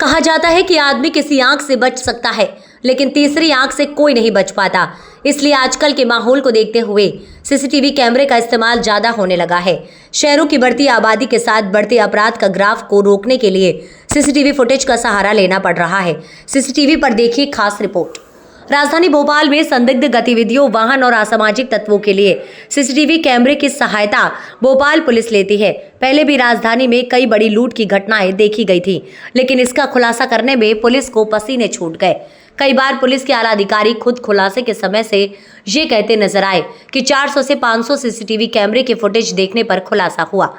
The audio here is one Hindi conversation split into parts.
कहा जाता है कि आदमी किसी आंख से बच सकता है, लेकिन तीसरी आंख से कोई नहीं बच पाता। इसलिए आजकल के माहौल को देखते हुए सीसीटीवी कैमरे का इस्तेमाल ज्यादा होने लगा है। शहरों की बढ़ती आबादी के साथ बढ़ते अपराध का ग्राफ को रोकने के लिए सीसीटीवी फुटेज का सहारा लेना पड़ रहा है। सीसीटीवी पर देखिए खास रिपोर्ट। राजधानी भोपाल में संदिग्ध गतिविधियों, वाहन और असामाजिक तत्वों के लिए सीसीटीवी कैमरे की सहायता भोपाल पुलिस लेती है। पहले भी राजधानी में कई बड़ी लूट की घटनाएं देखी गई थी, लेकिन इसका खुलासा करने में पुलिस को पसीने छूट गए। कई बार पुलिस के आला अधिकारी खुद खुलासे के समय से ये कहते नजर आए कि 400 से 500 सीसीटीवी कैमरे के फुटेज देखने पर खुलासा हुआ।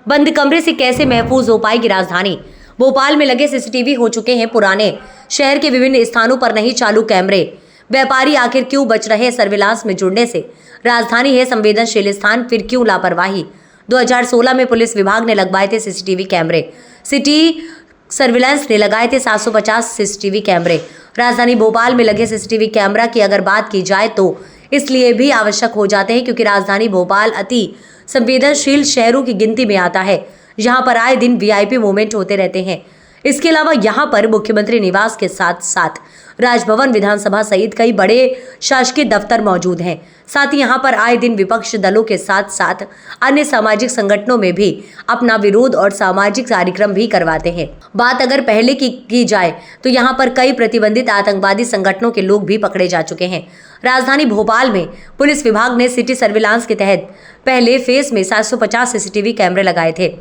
बंद कमरे से कैसे महफूज हो पाएगी राजधानी? भोपाल में लगे सीसीटीवी हो चुके हैं पुराने। शहर के विभिन्न स्थानों पर नहीं चालू कैमरे। व्यापारी आखिर क्यों बच रहे सर्विलांस में जुड़ने से? राजधानी है संवेदनशील स्थान, फिर क्यों लापरवाही? 2016 में पुलिस विभाग ने लगवाए थे सीसीटीवी कैमरे। सिटी सर्विलांस ने लगाए थे 750 सीसीटीवी कैमरे। राजधानी भोपाल में लगे सीसीटीवी कैमरा की अगर बात की जाए तो इसलिए भी आवश्यक हो जाते हैं क्योंकि राजधानी भोपाल अति संवेदनशील शहरों की गिनती में आता है, जहां पर आए दिन वीआईपी मूवमेंट होते रहते हैं। इसके अलावा यहां पर मुख्यमंत्री निवास के साथ साथ राजभवन, विधानसभा सहित कई बड़े शासकीय दफ्तर मौजूद हैं। साथ ही यहां पर आए दिन विपक्ष दलों के साथ साथ अन्य सामाजिक संगठनों में भी अपना विरोध और सामाजिक कार्यक्रम भी करवाते हैं। बात अगर पहले की जाए तो यहां पर कई प्रतिबंधित आतंकवादी संगठनों के लोग भी पकड़े जा चुके हैं। राजधानी भोपाल में पुलिस विभाग ने सिटी सर्विलांस के तहत पहले फेज में 750 सीसीटीवी कैमरे लगाए थे,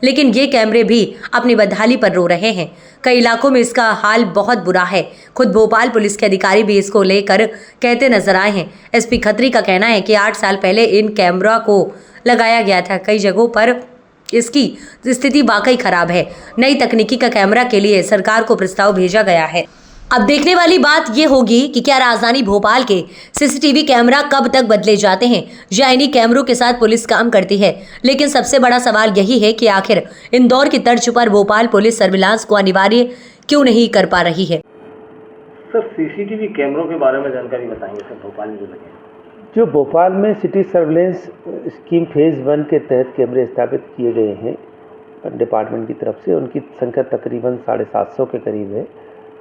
लेकिन ये कैमरे भी अपनी बदहाली पर रो रहे हैं। कई इलाकों में इसका हाल बहुत बुरा है। खुद भोपाल पुलिस के अधिकारी भी इसको लेकर कहते नजर आए हैं। एसपी खत्री का कहना है कि 8 साल पहले इन कैमरा को लगाया गया था। कई जगहों पर इसकी स्थिति वाकई खराब है। नई तकनीकी का कैमरा के लिए सरकार को प्रस्ताव भेजा गया है। अब देखने वाली बात यह होगी कि क्या राजधानी भोपाल के सीसीटीवी कैमरा कब तक बदले जाते हैं या इन्हीं कैमरों के साथ पुलिस काम करती है। लेकिन सबसे बड़ा सवाल यही है कि आखिर इंदौर की तर्ज पर भोपाल पुलिस सर्विलांस को अनिवार्य क्यों नहीं कर पा रही है। सर, सीसीटीवी कैमरों के बारे में जानकारी बताएंगे सर। भोपाल में जो भोपाल में सिटी सर्विलेंस स्कीम फेज़ 1 के तहत कैमरे स्थापित किए गए हैं डिपार्टमेंट की तरफ से, उनकी संख्या तकरीबन 750 के करीब है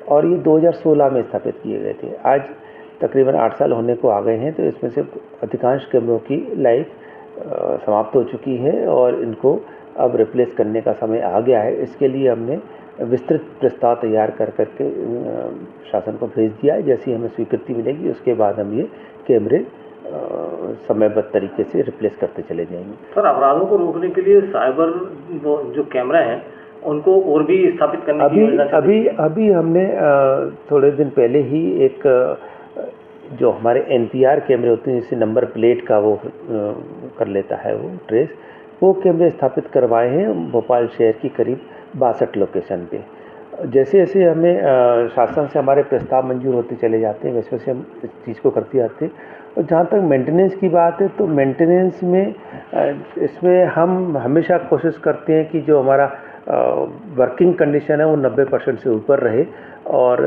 और ये 2016 में स्थापित किए गए थे। आज तकरीबन 8 साल होने को आ गए हैं, तो इसमें से अधिकांश कैमरों की लाइफ समाप्त हो चुकी है और इनको अब रिप्लेस करने का समय आ गया है। इसके लिए हमने विस्तृत प्रस्ताव तैयार कर करके शासन को भेज दिया है। जैसी हमें स्वीकृति मिलेगी उसके बाद हम ये कैमरे समयबद्ध तरीके से रिप्लेस करते चले जाएंगे। सर, अपराधों को रोकने के लिए साइबर जो कैमरा हैं उनको और भी स्थापित करने की अभी हमने थोड़े दिन पहले ही एक जो हमारे एनपीआर कैमरे होते हैं, जिससे नंबर प्लेट का वो कर लेता है वो ट्रेस, वो कैमरे स्थापित करवाए हैं भोपाल शहर की करीब 62 लोकेशन पे। जैसे जैसे हमें शासन से हमारे प्रस्ताव मंजूर होते चले जाते हैं वैसे वैसे हम इस चीज़ को करते जाते हैं। और जहाँ तक मेंटेनेंस की बात है तो मेंटेनेंस में इसमें हम हमेशा कोशिश करते हैं कि जो हमारा वर्किंग कंडीशन है वो 90% से ऊपर रहे और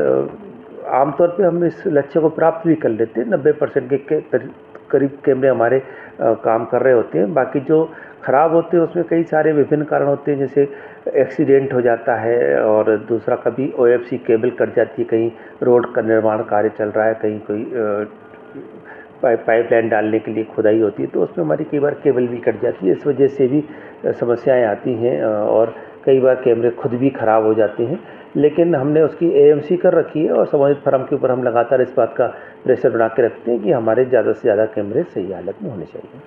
आमतौर पे हम इस लक्ष्य को प्राप्त भी कर लेते हैं। 90% के करीब कैमरे हमारे काम कर रहे होते हैं। बाकी जो ख़राब होते हैं उसमें कई सारे विभिन्न कारण होते हैं, जैसे एक्सीडेंट हो जाता है और दूसरा कभी ओएफसी केबल कट जाती है, कहीं रोड का निर्माण कार्य चल रहा है, कहीं कोई पाइपलाइन डालने के लिए खुदाई होती है तो उसमें हमारी कई बार केबल भी कट जाती है। इस वजह से भी समस्याएं आती हैं और कई बार कैमरे खुद भी ख़राब हो जाते हैं। लेकिन हमने उसकी एएमसी कर रखी है और संबंधित फर्म के ऊपर हम लगातार इस बात का प्रेशर बना के रखते हैं कि हमारे ज़्यादा से ज़्यादा कैमरे सही हालत में होने चाहिए।